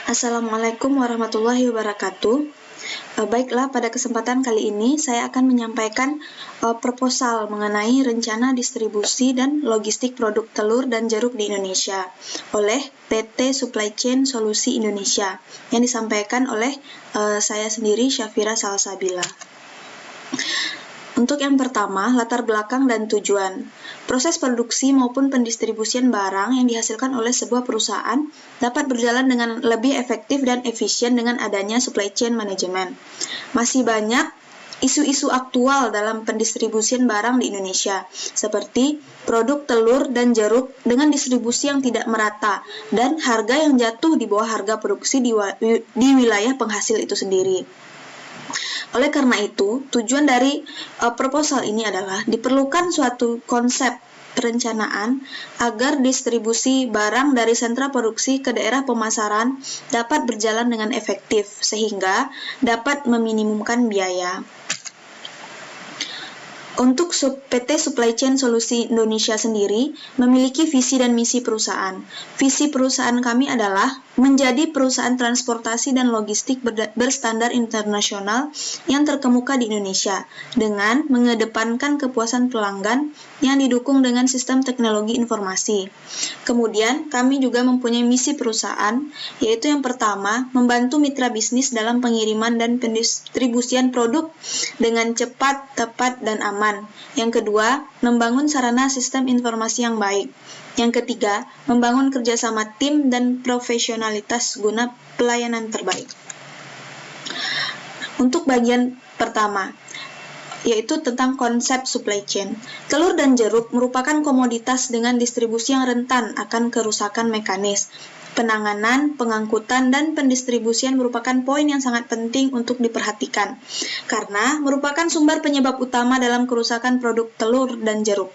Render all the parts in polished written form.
Assalamualaikum warahmatullahi wabarakatuh. Baiklah, pada kesempatan kali ini saya akan menyampaikan proposal mengenai rencana distribusi dan logistik produk telur dan jeruk di Indonesia oleh PT Supply Chain Solusi Indonesia yang disampaikan oleh saya sendiri, Syafira Salsabila. Untuk yang pertama, latar belakang dan tujuan. Proses produksi maupun pendistribusian barang yang dihasilkan oleh sebuah perusahaan dapat berjalan dengan lebih efektif dan efisien dengan adanya supply chain management. Masih banyak isu-isu aktual dalam pendistribusian barang di Indonesia, seperti produk telur dan jeruk dengan distribusi yang tidak merata dan harga yang jatuh di bawah harga produksi di wilayah penghasil itu sendiri. Oleh karena itu, tujuan dari proposal ini adalah diperlukan suatu konsep perencanaan agar distribusi barang dari sentra produksi ke daerah pemasaran dapat berjalan dengan efektif sehingga dapat meminimumkan biaya. Untuk PT Supply Chain Solusi Indonesia sendiri memiliki visi dan misi perusahaan. Visi perusahaan kami adalah menjadi perusahaan transportasi dan logistik berstandar internasional yang terkemuka di Indonesia dengan mengedepankan kepuasan pelanggan yang didukung dengan sistem teknologi informasi. Kemudian kami juga mempunyai misi perusahaan, yaitu yang pertama, membantu mitra bisnis dalam pengiriman dan pendistribusian produk dengan cepat, tepat, dan aman. Yang kedua, membangun sarana sistem informasi yang baik. Yang ketiga, membangun kerjasama tim dan profesionalitas guna pelayanan terbaik. Untuk bagian pertama, yaitu tentang konsep supply chain. Telur dan jeruk merupakan komoditas dengan distribusi yang rentan akan kerusakan mekanis. Penanganan, pengangkutan, dan pendistribusian merupakan poin yang sangat penting untuk diperhatikan, karena merupakan sumber penyebab utama dalam kerusakan produk telur dan jeruk.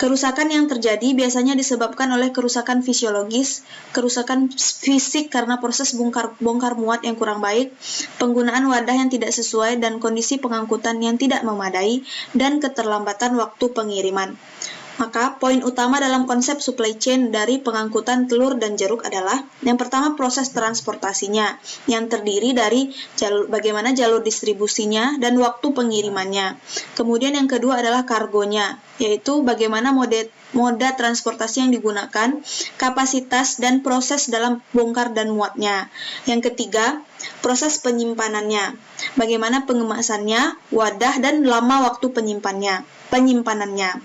Kerusakan yang terjadi biasanya disebabkan oleh kerusakan fisiologis, kerusakan fisik karena proses bongkar muat yang kurang baik, penggunaan wadah yang tidak sesuai, dan kondisi pengangkutan yang tidak memadai, dan keterlambatan waktu pengiriman. Maka, poin utama dalam konsep supply chain dari pengangkutan telur dan jeruk adalah yang pertama proses transportasinya, yang terdiri dari bagaimana jalur distribusinya dan waktu pengirimannya. Kemudian yang kedua adalah kargonya, yaitu bagaimana moda transportasi yang digunakan, kapasitas dan proses dalam bongkar dan muatnya. Yang ketiga, proses penyimpanannya, bagaimana pengemasannya, wadah, dan lama waktu penyimpanannya.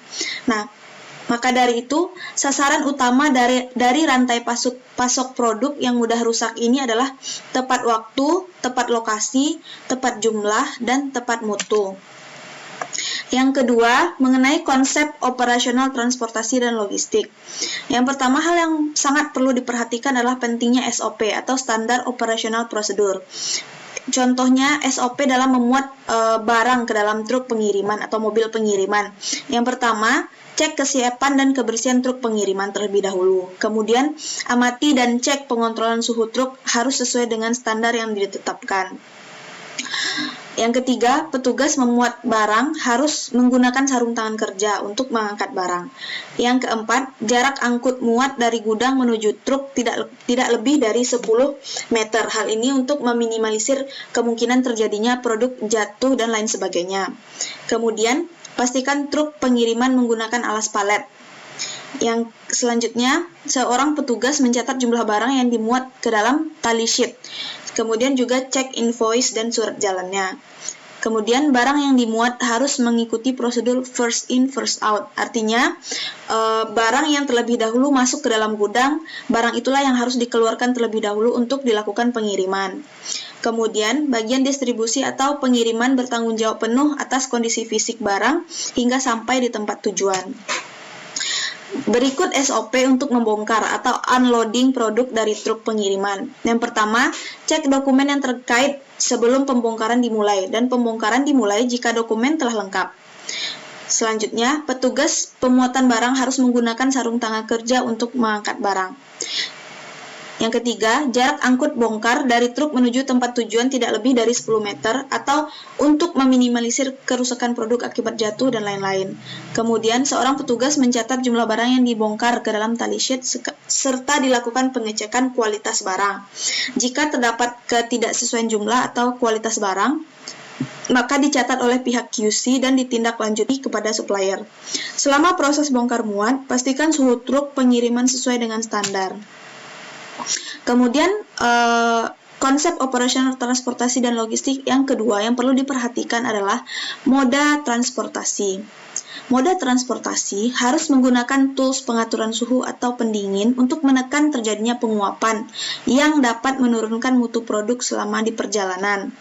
Nah, maka dari itu, sasaran utama dari rantai pasok produk yang mudah rusak ini adalah tepat waktu, tepat lokasi, tepat jumlah, dan tepat mutu. Yang kedua, mengenai konsep operasional transportasi dan logistik. Yang pertama, hal yang sangat perlu diperhatikan adalah pentingnya SOP atau Standar Operational Procedure. Contohnya SOP dalam memuat barang ke dalam truk pengiriman atau mobil pengiriman. Yang pertama, cek kesiapan dan kebersihan truk pengiriman terlebih dahulu. Kemudian, amati dan cek pengontrolan suhu truk harus sesuai dengan standar yang ditetapkan. Yang ketiga, petugas memuat barang harus menggunakan sarung tangan kerja untuk mengangkat barang. Yang keempat, jarak angkut muat dari gudang menuju truk tidak lebih dari 10 meter. Hal ini untuk meminimalisir kemungkinan terjadinya produk jatuh dan lain sebagainya. Kemudian, pastikan truk pengiriman menggunakan alas palet. Yang selanjutnya, seorang petugas mencatat jumlah barang yang dimuat ke dalam tali sheet. Kemudian juga cek invoice dan surat jalannya. Kemudian barang yang dimuat harus mengikuti prosedur first in first out. Artinya barang yang terlebih dahulu masuk ke dalam gudang, barang itulah yang harus dikeluarkan terlebih dahulu untuk dilakukan pengiriman. Kemudian bagian distribusi atau pengiriman bertanggung jawab penuh atas kondisi fisik barang hingga sampai di tempat tujuan. Berikut SOP untuk membongkar atau unloading produk dari truk pengiriman. Yang pertama, cek dokumen yang terkait sebelum pembongkaran dimulai, dan pembongkaran dimulai jika dokumen telah lengkap. Selanjutnya, petugas pemuatan barang harus menggunakan sarung tangan kerja untuk mengangkat barang. Yang ketiga, jarak angkut bongkar dari truk menuju tempat tujuan tidak lebih dari 10 meter atau untuk meminimalisir kerusakan produk akibat jatuh dan lain-lain. Kemudian, seorang petugas mencatat jumlah barang yang dibongkar ke dalam tali sheet serta dilakukan pengecekan kualitas barang. Jika terdapat ketidaksesuaian jumlah atau kualitas barang, maka dicatat oleh pihak QC dan ditindaklanjuti kepada supplier. Selama proses bongkar muat, pastikan suhu truk pengiriman sesuai dengan standar. Kemudian konsep operasional transportasi dan logistik yang kedua yang perlu diperhatikan adalah moda transportasi. Moda transportasi harus menggunakan tools pengaturan suhu atau pendingin untuk menekan terjadinya penguapan yang dapat menurunkan mutu produk selama di perjalanan.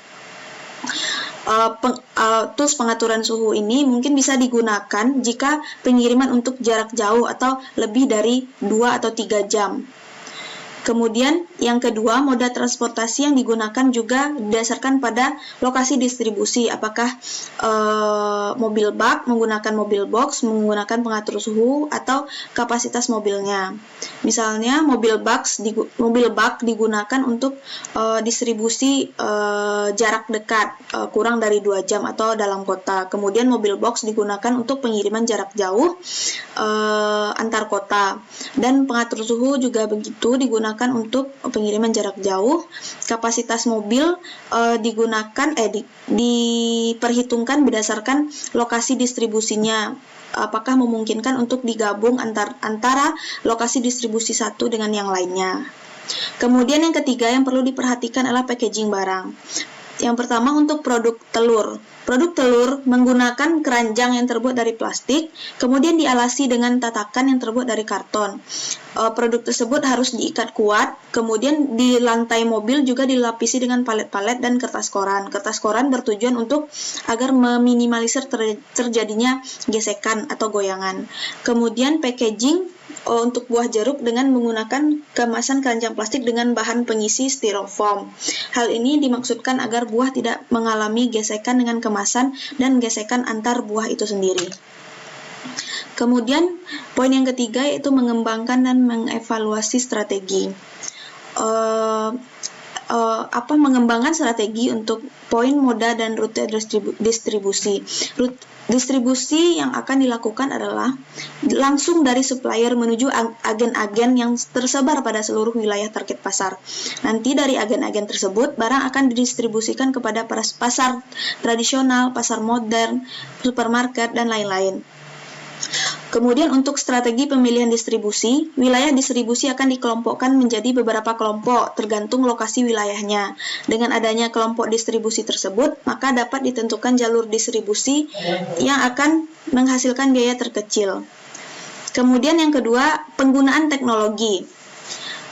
Tools pengaturan suhu ini mungkin bisa digunakan jika pengiriman untuk jarak jauh atau lebih dari 2 atau 3 jam. Kemudian yang kedua, moda transportasi yang digunakan juga didasarkan pada lokasi distribusi, apakah mobil bak menggunakan mobil box, menggunakan pengatur suhu, atau kapasitas mobilnya. Misalnya mobil bak digunakan untuk distribusi jarak dekat, kurang dari 2 jam atau dalam kota. Kemudian mobil box digunakan untuk pengiriman jarak jauh antar kota. Dan pengatur suhu juga begitu, digunakan untuk pengiriman jarak jauh. Kapasitas mobil diperhitungkan berdasarkan lokasi distribusinya. Apakah memungkinkan untuk digabung antara lokasi distribusi satu dengan yang lainnya. Kemudian yang ketiga yang perlu diperhatikan adalah packaging barang. Yang pertama untuk produk telur. Produk telur menggunakan keranjang yang terbuat dari plastik, kemudian dialasi dengan tatakan yang terbuat dari karton. Produk tersebut harus diikat kuat, kemudian di lantai mobil juga dilapisi dengan palet-palet dan kertas koran. Kertas koran bertujuan untuk agar meminimalisir terjadinya gesekan atau goyangan. Kemudian packaging untuk buah jeruk dengan menggunakan kemasan keranjang plastik dengan bahan pengisi styrofoam. Hal ini dimaksudkan agar buah tidak mengalami gesekan dengan kemasan dan gesekan antar buah itu sendiri. Kemudian poin yang ketiga yaitu mengembangkan dan mengevaluasi strategi. Mengembangkan strategi untuk poin moda dan rute distribusi. Distribusi yang akan dilakukan adalah langsung dari supplier menuju agen-agen yang tersebar pada seluruh wilayah target pasar. Nanti dari agen-agen tersebut, barang akan didistribusikan kepada pasar tradisional, pasar modern, supermarket, dan lain-lain. Kemudian untuk strategi pemilihan distribusi, wilayah distribusi akan dikelompokkan menjadi beberapa kelompok tergantung lokasi wilayahnya. Dengan adanya kelompok distribusi tersebut, maka dapat ditentukan jalur distribusi yang akan menghasilkan biaya terkecil. Kemudian yang kedua, penggunaan teknologi.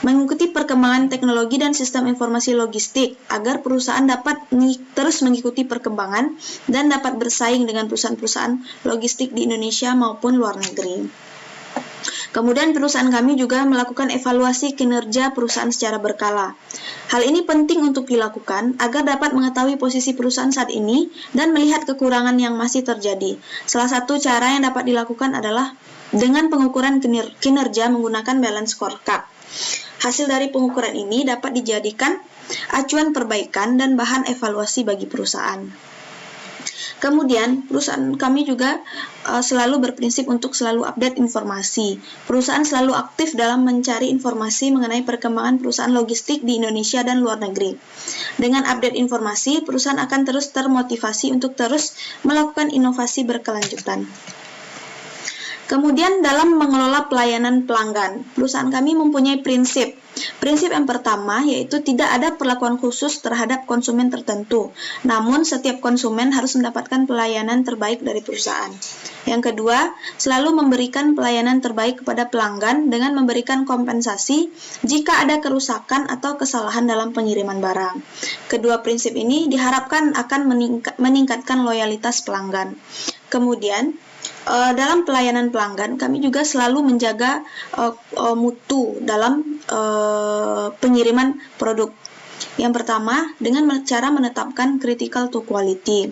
Mengikuti perkembangan teknologi dan sistem informasi logistik agar perusahaan dapat terus mengikuti perkembangan dan dapat bersaing dengan perusahaan-perusahaan logistik di Indonesia maupun luar negeri. Kemudian perusahaan kami juga melakukan evaluasi kinerja perusahaan secara berkala. Hal ini penting untuk dilakukan agar dapat mengetahui posisi perusahaan saat ini dan melihat kekurangan yang masih terjadi. Salah satu cara yang dapat dilakukan adalah dengan pengukuran kinerja menggunakan balance scorecard. Hasil dari pengukuran ini dapat dijadikan acuan perbaikan dan bahan evaluasi bagi perusahaan. Kemudian, perusahaan kami juga selalu berprinsip untuk selalu update informasi. Perusahaan selalu aktif dalam mencari informasi mengenai perkembangan perusahaan logistik di Indonesia dan luar negeri. Dengan update informasi, perusahaan akan terus termotivasi untuk terus melakukan inovasi berkelanjutan. Kemudian dalam mengelola pelayanan pelanggan, perusahaan kami mempunyai prinsip. Prinsip yang pertama yaitu tidak ada perlakuan khusus terhadap konsumen tertentu, namun setiap konsumen harus mendapatkan pelayanan terbaik dari perusahaan. Yang kedua, selalu memberikan pelayanan terbaik kepada pelanggan dengan memberikan kompensasi jika ada kerusakan atau kesalahan dalam pengiriman barang. Kedua prinsip ini diharapkan akan meningkatkan loyalitas pelanggan. Kemudian, dalam pelayanan pelanggan, kami juga selalu menjaga mutu dalam pengiriman produk. Yang pertama, dengan cara menetapkan critical to quality.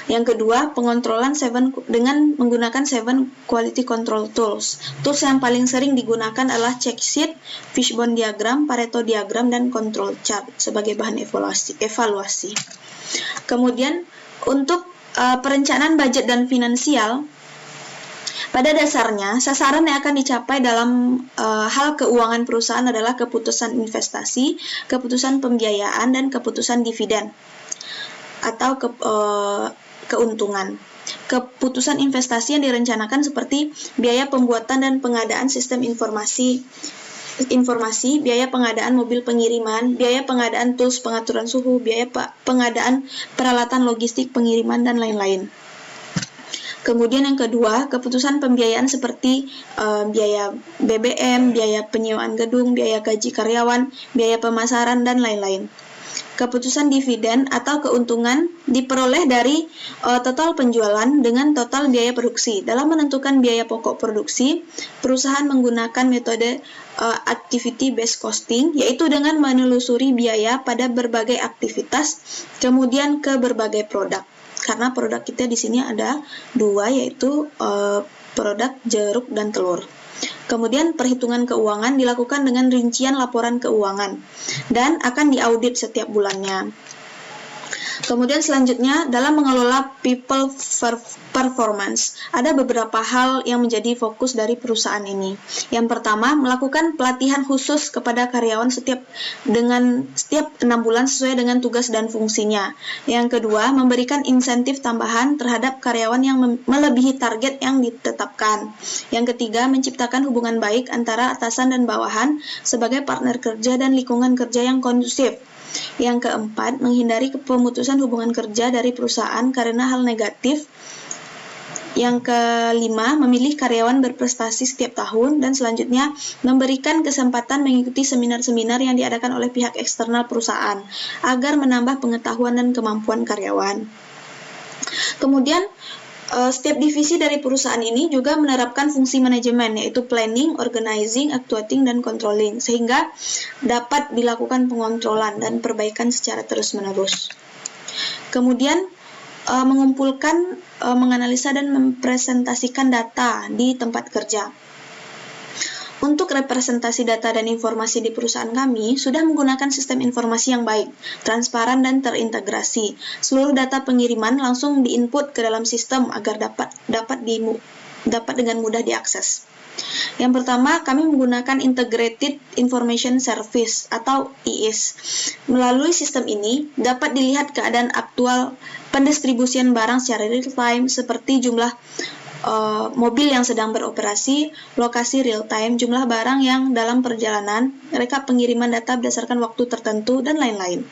Yang kedua, pengontrolan dengan menggunakan 7 quality control tools. Tools yang paling sering digunakan adalah check sheet, fishbone diagram, Pareto diagram, dan control chart sebagai bahan evaluasi. Kemudian untuk perencanaan budget dan finansial, pada dasarnya, sasaran yang akan dicapai dalam hal keuangan perusahaan adalah keputusan investasi, keputusan pembiayaan, dan keputusan dividen atau keuntungan. Keputusan investasi yang direncanakan seperti biaya pembuatan dan pengadaan sistem informasi, biaya pengadaan mobil pengiriman, biaya pengadaan tools pengaturan suhu, biaya pengadaan peralatan logistik pengiriman, dan lain-lain. Kemudian yang kedua, keputusan pembiayaan seperti biaya BBM, biaya penyewaan gedung, biaya gaji karyawan, biaya pemasaran, dan lain-lain. Keputusan dividen atau keuntungan diperoleh dari total penjualan dengan total biaya produksi. Dalam menentukan biaya pokok produksi, perusahaan menggunakan metode activity based costing, yaitu dengan menelusuri biaya pada berbagai aktivitas, kemudian ke berbagai produk. Karena produk kita di sini ada 2, yaitu produk jeruk dan telur. Kemudian perhitungan keuangan dilakukan dengan rincian laporan keuangan dan akan diaudit setiap bulannya. Kemudian selanjutnya, dalam mengelola people performance, ada beberapa hal yang menjadi fokus dari perusahaan ini. Yang pertama, melakukan pelatihan khusus kepada karyawan setiap 6 bulan sesuai dengan tugas dan fungsinya. Yang kedua, memberikan insentif tambahan terhadap karyawan yang melebihi target yang ditetapkan. Yang ketiga, menciptakan hubungan baik antara atasan dan bawahan sebagai partner kerja dan lingkungan kerja yang kondusif. Yang keempat, menghindari pemutusan hubungan kerja dari perusahaan karena hal negatif. Yang kelima, memilih karyawan berprestasi setiap tahun. Dan selanjutnya, memberikan kesempatan mengikuti seminar-seminar yang diadakan oleh pihak eksternal perusahaan agar menambah pengetahuan dan kemampuan karyawan. Kemudian, setiap divisi dari perusahaan ini juga menerapkan fungsi manajemen, yaitu planning, organizing, actuating, dan controlling, sehingga dapat dilakukan pengontrolan dan perbaikan secara terus-menerus. Kemudian, mengumpulkan, menganalisa, dan mempresentasikan data di tempat kerja. Untuk representasi data dan informasi di perusahaan kami sudah menggunakan sistem informasi yang baik, transparan, dan terintegrasi. Seluruh data pengiriman langsung diinput ke dalam sistem agar dapat dengan mudah diakses. Yang pertama, kami menggunakan Integrated Information Service atau IIS. Melalui sistem ini dapat dilihat keadaan aktual pendistribusian barang secara real time seperti jumlah mobil yang sedang beroperasi, lokasi real time, jumlah barang yang dalam perjalanan, rekap pengiriman data berdasarkan waktu tertentu, dan lain-lain.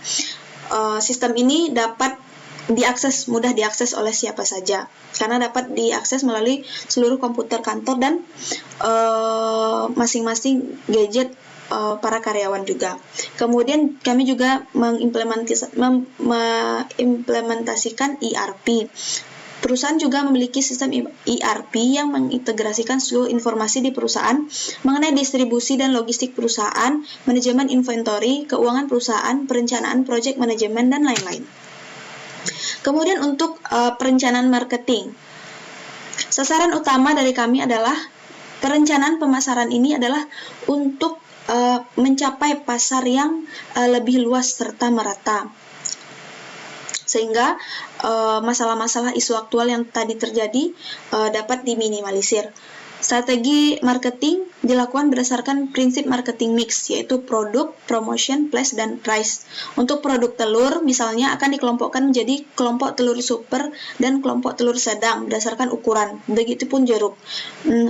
Sistem ini dapat mudah diakses oleh siapa saja, karena dapat diakses melalui seluruh komputer kantor dan masing-masing gadget para karyawan juga. Kemudian kami juga mengimplementasikan ERP. Perusahaan juga memiliki sistem ERP yang mengintegrasikan seluruh informasi di perusahaan mengenai distribusi dan logistik perusahaan, manajemen inventory, keuangan perusahaan, perencanaan project manajemen, dan lain-lain. Kemudian untuk perencanaan marketing. Sasaran utama dari kami adalah perencanaan pemasaran ini adalah untuk mencapai pasar yang lebih luas serta merata, sehingga masalah-masalah isu aktual yang tadi terjadi dapat diminimalisir. Strategi marketing dilakukan berdasarkan prinsip marketing mix, yaitu produk, promotion, place, dan price. Untuk produk telur, misalnya akan dikelompokkan menjadi kelompok telur super dan kelompok telur sedang berdasarkan ukuran. Begitupun jeruk.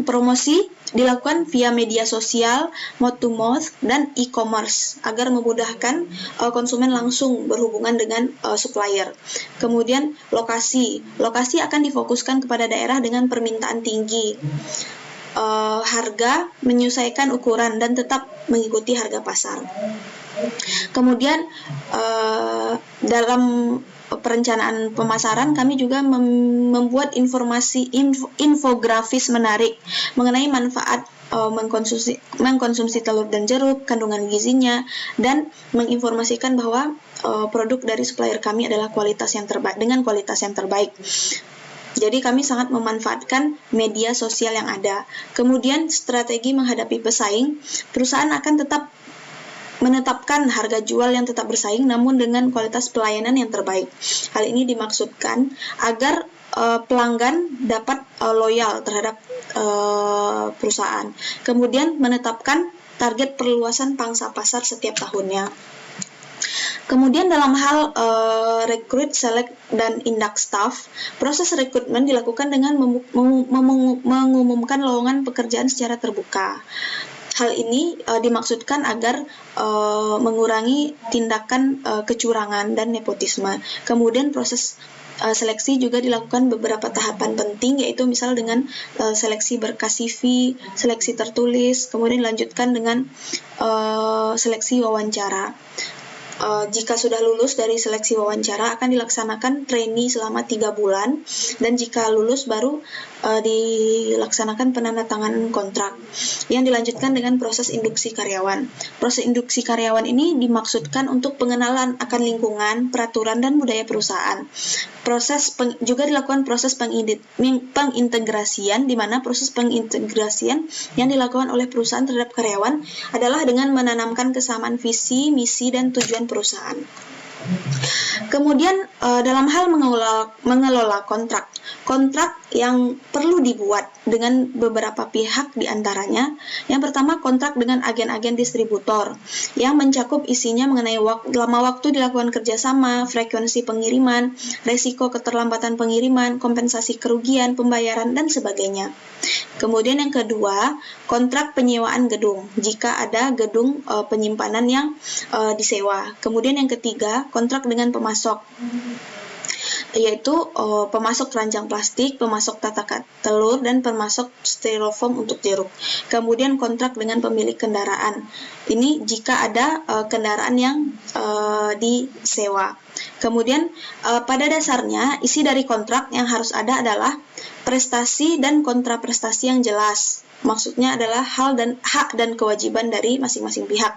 Promosi dilakukan via media sosial, mouth to mouth, dan e-commerce agar memudahkan konsumen langsung berhubungan dengan supplier. Kemudian lokasi akan difokuskan kepada daerah dengan permintaan tinggi. Harga menyesuaikan ukuran dan tetap mengikuti harga pasar. Kemudian dalam perencanaan pemasaran kami juga membuat infografis menarik mengenai manfaat mengkonsumsi telur dan jeruk, kandungan gizinya, dan menginformasikan bahwa produk dari supplier kami adalah kualitas yang terbaik dengan kualitas yang terbaik. Jadi kami sangat memanfaatkan media sosial yang ada. Kemudian strategi menghadapi pesaing, perusahaan akan tetap menetapkan harga jual yang tetap bersaing namun dengan kualitas pelayanan yang terbaik. Hal ini dimaksudkan agar pelanggan dapat loyal terhadap perusahaan. Kemudian menetapkan target perluasan pangsa pasar setiap tahunnya. Kemudian dalam hal rekrut, select, dan induct staff, proses rekrutmen dilakukan dengan mengumumkan lowongan pekerjaan secara terbuka. Hal ini dimaksudkan agar mengurangi tindakan kecurangan dan nepotisme. Kemudian proses seleksi juga dilakukan beberapa tahapan penting, yaitu misal dengan seleksi berkas CV, seleksi tertulis, kemudian dilanjutkan dengan seleksi wawancara. Jika sudah lulus dari seleksi wawancara akan dilaksanakan trainee selama 3 bulan, dan jika lulus baru dilaksanakan penandatanganan kontrak yang dilanjutkan dengan proses induksi karyawan. Proses induksi karyawan ini dimaksudkan untuk pengenalan akan lingkungan, peraturan, dan budaya perusahaan. Juga dilakukan proses pengintegrasian, di mana proses pengintegrasian yang dilakukan oleh perusahaan terhadap karyawan adalah dengan menanamkan kesamaan visi, misi, dan tujuan perusahaan. Kemudian dalam hal mengelola kontrak yang perlu dibuat dengan beberapa pihak, diantaranya yang pertama kontrak dengan agen-agen distributor yang mencakup isinya mengenai lama waktu dilakukan kerjasama, frekuensi pengiriman, resiko keterlambatan pengiriman, kompensasi kerugian, pembayaran, dan sebagainya. Kemudian yang kedua, kontrak penyewaan gedung jika ada gedung penyimpanan yang disewa. Kemudian yang ketiga, kontrak dengan pemasok, yaitu pemasok keranjang plastik, pemasok tatakan telur, dan pemasok styrofoam untuk jeruk. Kemudian kontrak dengan pemilik kendaraan. Ini jika ada kendaraan yang disewa. Kemudian pada dasarnya isi dari kontrak yang harus ada adalah prestasi dan kontraprestasi yang jelas. Maksudnya adalah hak dan kewajiban dari masing-masing pihak.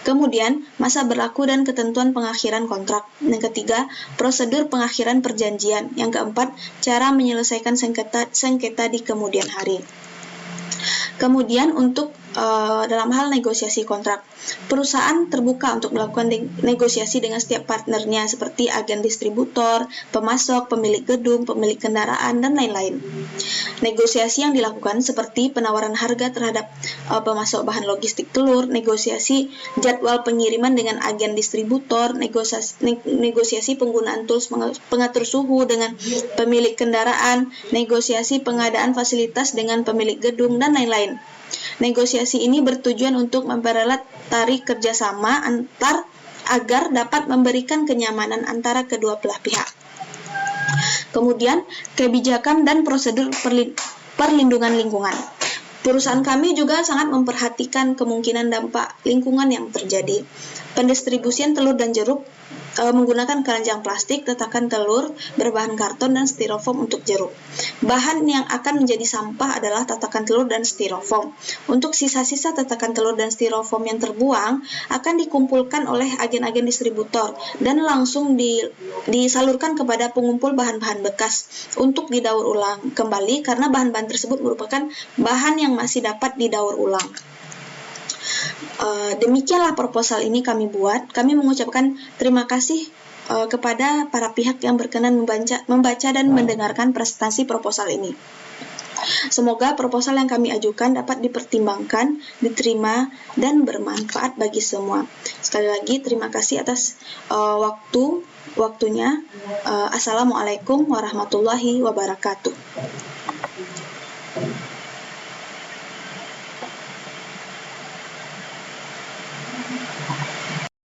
Kemudian masa berlaku dan ketentuan pengakhiran kontrak. Yang ketiga, prosedur pengakhiran perjanjian. Yang keempat, cara menyelesaikan sengketa di kemudian hari. Kemudian untuk dalam hal negosiasi kontrak, perusahaan terbuka untuk melakukan negosiasi dengan setiap partnernya seperti agen distributor, pemasok, pemilik gedung, pemilik kendaraan, dan lain-lain. Negosiasi yang dilakukan seperti penawaran harga terhadap pemasok bahan logistik telur, negosiasi jadwal pengiriman dengan agen distributor, negosiasi penggunaan tools pengatur suhu dengan pemilik kendaraan, negosiasi pengadaan fasilitas dengan pemilik gedung, dan lain-lain. Negosiasi ini bertujuan untuk mempererat tali kerjasama agar dapat memberikan kenyamanan antara kedua belah pihak. Kemudian, kebijakan dan prosedur perlindungan lingkungan. Perusahaan kami juga sangat memperhatikan kemungkinan dampak lingkungan yang terjadi. Pendistribusian telur dan jeruk menggunakan keranjang plastik, tatakan telur berbahan karton, dan styrofoam untuk jeruk. Bahan yang akan menjadi sampah adalah tatakan telur dan styrofoam. Untuk sisa-sisa tatakan telur dan styrofoam yang terbuang akan dikumpulkan oleh agen-agen distributor dan langsung disalurkan kepada pengumpul bahan-bahan bekas untuk didaur ulang kembali, karena bahan-bahan tersebut merupakan bahan yang masih dapat didaur ulang. Demikianlah proposal ini kami buat. Kami mengucapkan terima kasih kepada para pihak yang berkenan membaca dan mendengarkan presentasi proposal ini. Semoga proposal yang kami ajukan dapat dipertimbangkan, diterima, dan bermanfaat bagi semua. Sekali lagi terima kasih atas waktunya. Assalamualaikum warahmatullahi wabarakatuh.